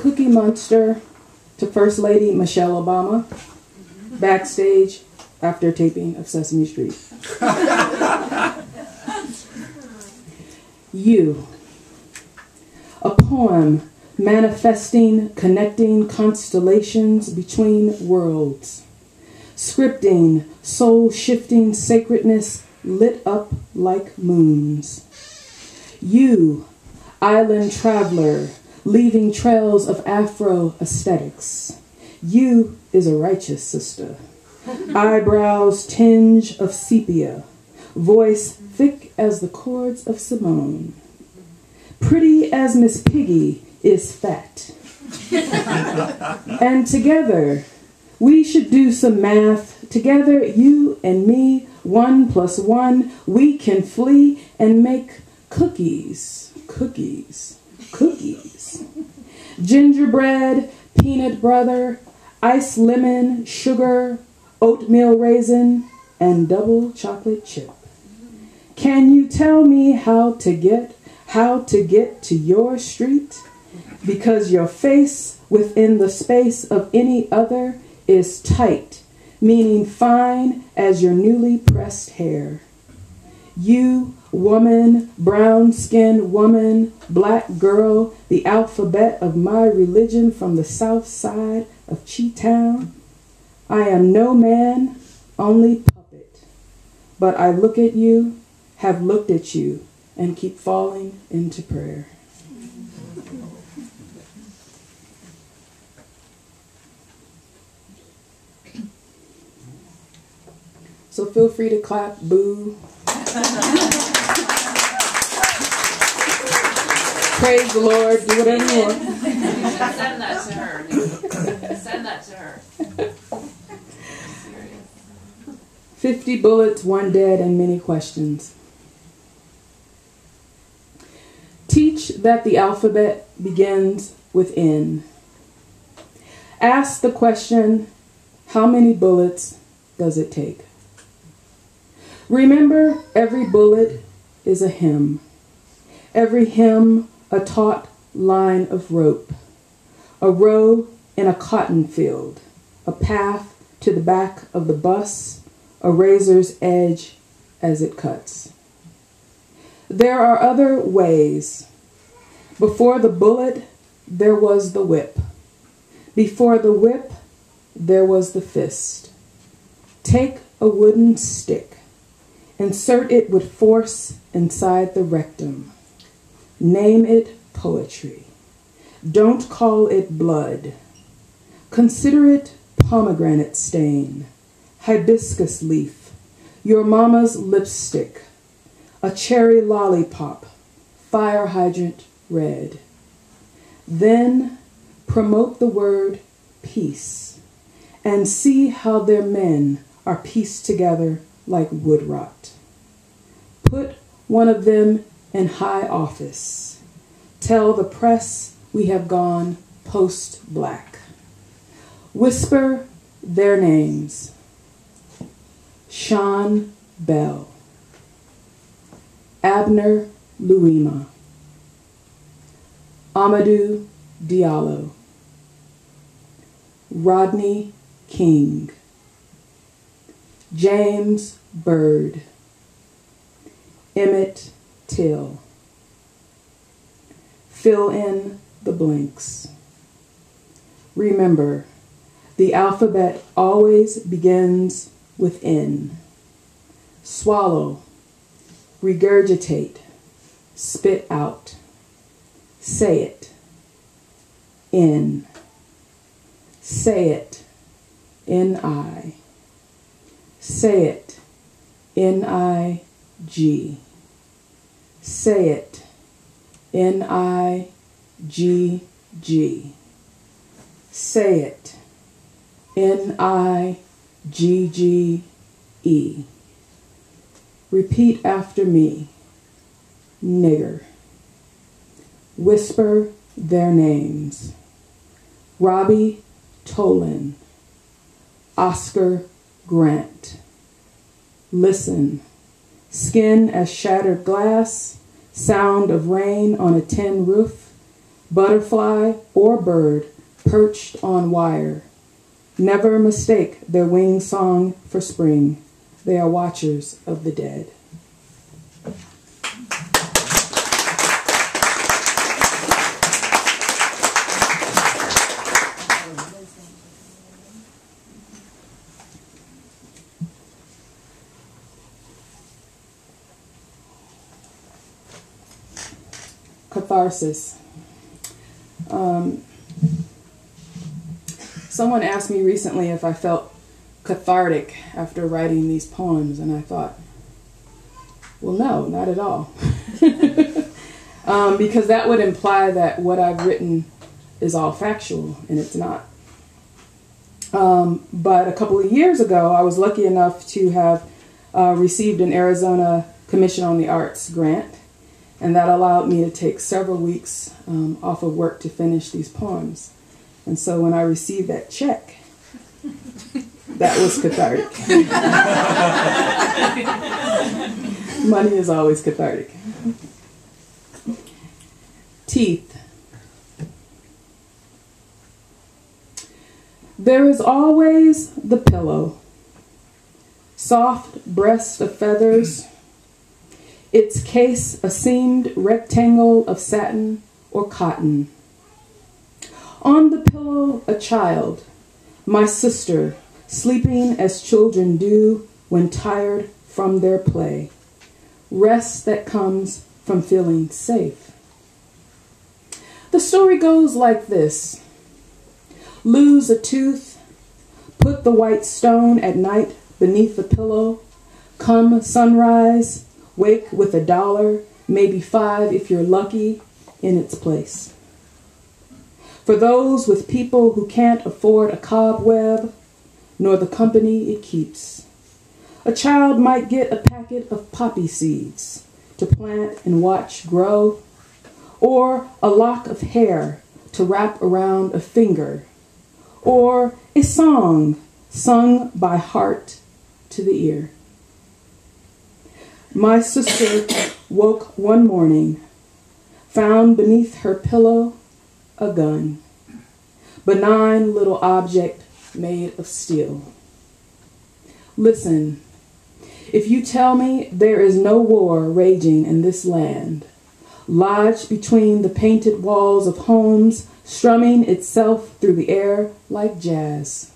Cookie Monster to First Lady Michelle Obama, backstage after taping of Sesame Street. You, a poem manifesting, connecting constellations between worlds, scripting, soul-shifting sacredness lit up like moons. You, island traveler, leaving trails of Afro aesthetics. You is a righteous sister. Eyebrows tinge of sepia, voice thick as the chords of Simone. Pretty as Miss Piggy is fat. And together, we should do some math. Together, you and me, 1 + 1, we can flee and make cookies, cookies, cookies. Gingerbread, peanut butter, iced lemon, sugar, oatmeal raisin, and double chocolate chip. Can you tell me how to get to your street? Because your face within the space of any other is tight, meaning fine as your newly pressed hair. You, woman, brown-skinned woman, black girl, the alphabet of my religion from the south side of Chi-Town. I am no man, only puppet. But I look at you, have looked at you, and keep falling into prayer. So feel free to clap, boo. Praise the Lord, do whatever you want. Send that to her. Send that to her. 50 bullets, 1 dead, and many questions. Teach that the alphabet begins with N. Ask the question, how many bullets does it take? Remember, every bullet is a hymn. Every hymn, a taut line of rope. A row in a cotton field. A path to the back of the bus. A razor's edge as it cuts. There are other ways. Before the bullet, there was the whip. Before the whip, there was the fist. Take a wooden stick. Insert it with force inside the rectum. Name it poetry. Don't call it blood. Consider it pomegranate stain, hibiscus leaf, your mama's lipstick, a cherry lollipop, fire hydrant red. Then promote the word peace and see how their men are pieced together like wood rot. Put one of them in high office. Tell the press we have gone post-black. Whisper their names. Sean Bell, Abner Louima, Amadou Diallo, Rodney King, James Byrd, Emmett Till. Fill in the blanks. Remember, the alphabet always begins with N. Swallow, regurgitate, spit out. Say it. N. Say it. N-I. Say it. N-I-G. Say it. N-I-G-G. Say it. N-I-G-G-E. Repeat after me. Nigger. Whisper their names. Robbie Tolan. Oscar Grant. Listen. Skin as shattered glass. Sound of rain on a tin roof. butterfly or bird perched on wire. Never mistake their wing song for spring. They are watchers of the dead. Catharsis. Someone asked me recently if I felt cathartic after writing these poems, and I thought, well, no, not at all. Because that would imply that what I've written is all factual, and it's not. But a couple of years ago, I was lucky enough to have received an Arizona Commission on the Arts grant, and that allowed me to take several weeks off of work to finish these poems. And so when I received that check, that was cathartic. Money is always cathartic. Teeth. There is always the pillow, soft breast of feathers, its case a seamed rectangle of satin or cotton. On the pillow a child, my sister, sleeping as children do when tired from their play. Rest that comes from feeling safe. The story goes like this. Lose a tooth, put the white stone at night beneath the pillow, come sunrise, wake with $1, maybe 5 if you're lucky, in its place. For those with people who can't afford a cobweb, nor the company it keeps, a child might get a packet of poppy seeds to plant and watch grow, or a lock of hair to wrap around a finger, or a song sung by heart to the ear. My sister woke one morning, found beneath her pillow a gun, benign little object made of steel. Listen, if you tell me there is no war raging in this land, lodged between the painted walls of homes, strumming itself through the air like jazz,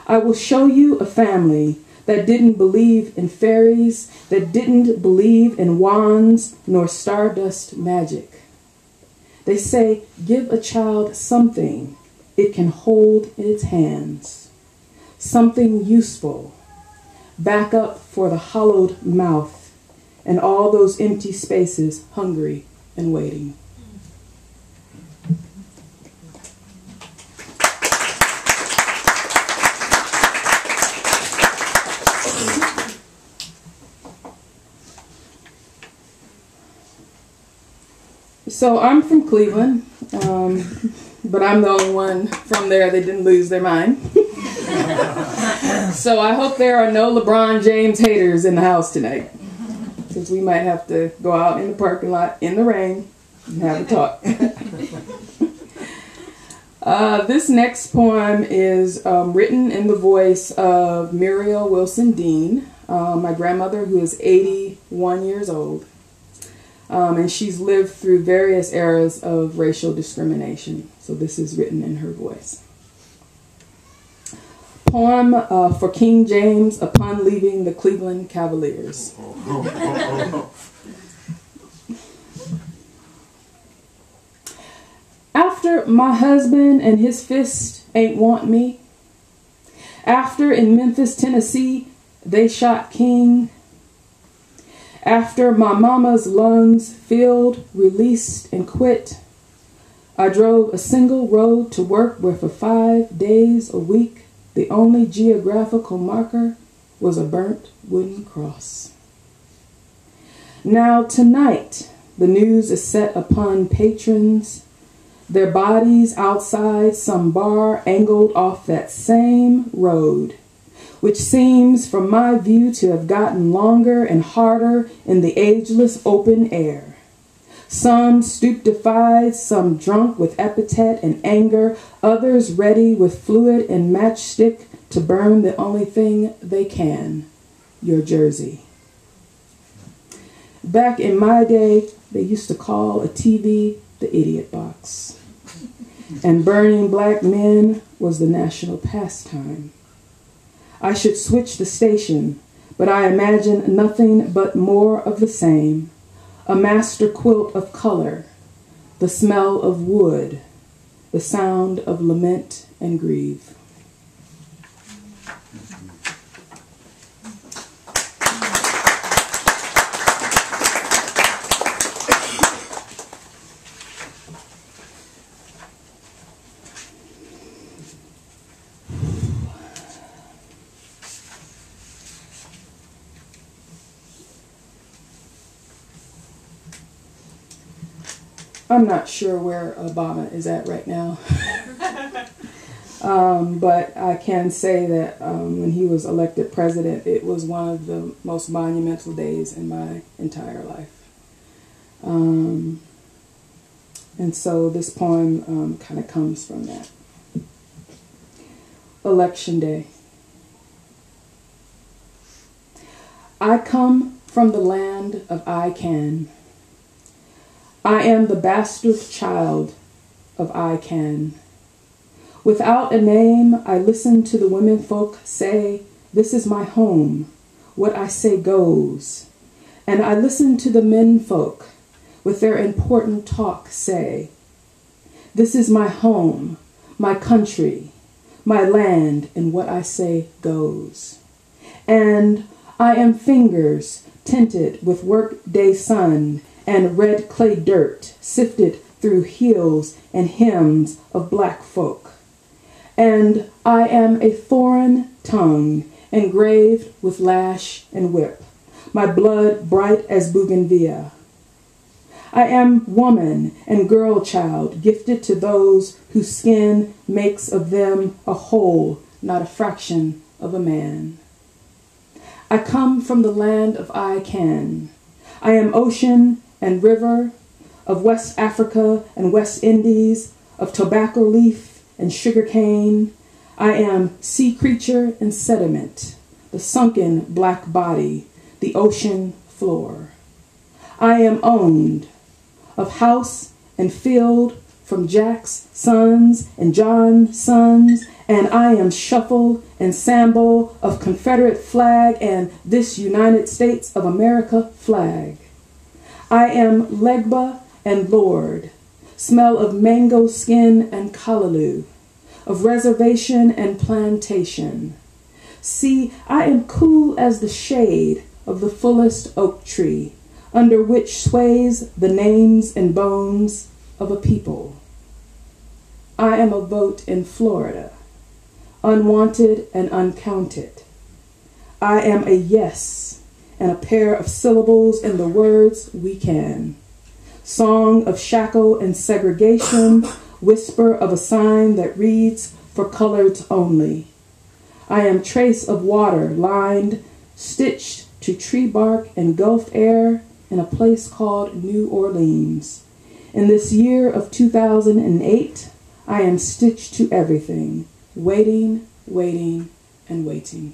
I will show you a family that didn't believe in fairies, that didn't believe in wands nor stardust magic. They say, give a child something it can hold in its hands, something useful, back up for the hollowed mouth and all those empty spaces hungry and waiting. So I'm from Cleveland, but I'm the only one from there that didn't lose their mind. So I hope there are no LeBron James haters in the house tonight, because we might have to go out in the parking lot in the rain and have a talk. This next poem is written in the voice of Muriel Wilson Dean, my grandmother, who is 81 years old. And she's lived through various eras of racial discrimination. So this is written in her voice. Poem for King James upon leaving the Cleveland Cavaliers. After my husband and his fist ain't want me, after in Memphis, Tennessee, they shot King, after my mama's lungs filled, released, and quit, I drove a single road to work where for 5 days a week, the only geographical marker was a burnt wooden cross. Now tonight, the news is set upon patrons, their bodies outside some bar angled off that same road, which seems from my view to have gotten longer and harder in the ageless open air. Some stupefied, some drunk with appetite and anger, others ready with fluid and matchstick to burn the only thing they can, your jersey. Back in my day, they used to call a TV the idiot box. And burning black men was the national pastime. I should switch the station, but I imagine nothing but more of the same. A master quilt of color, the smell of wood, the sound of lament and grieve. I'm not sure where Obama is at right now. But I can say that when he was elected president, it was one of the most monumental days in my entire life. And so this poem kind of comes from that. Election Day. I come from the land of I can. I am the bastard child of I can. Without a name, I listen to the women folk say, this is my home, what I say goes. And I listen to the men folk with their important talk say, this is my home, my country, my land, and what I say goes. And I am fingers tinted with workday sun and red clay dirt sifted through heels and hems of black folk. And I am a foreign tongue engraved with lash and whip, my blood bright as bougainvillea. I am woman and girl child gifted to those whose skin makes of them a whole, not a fraction of a man. I come from the land of I can. I am ocean and river, of West Africa and West Indies, of tobacco leaf and sugar cane. I am sea creature and sediment, the sunken black body, the ocean floor. I am owned, of house and field, from Jack's sons and John's sons, and I am shuffle and sample of Confederate flag and this United States of America flag. I am Legba and Lord, smell of mango skin and callaloo, of reservation and plantation. See, I am cool as the shade of the fullest oak tree, under which sways the names and bones of a people. I am a vote in Florida, unwanted and uncounted. I am a yes and a pair of syllables in the words we can. Song of shackle and segregation, whisper of a sign that reads for coloreds only. I am trace of water lined, stitched to tree bark and Gulf air in a place called New Orleans. In this year of 2008, I am stitched to everything, waiting, waiting, and waiting.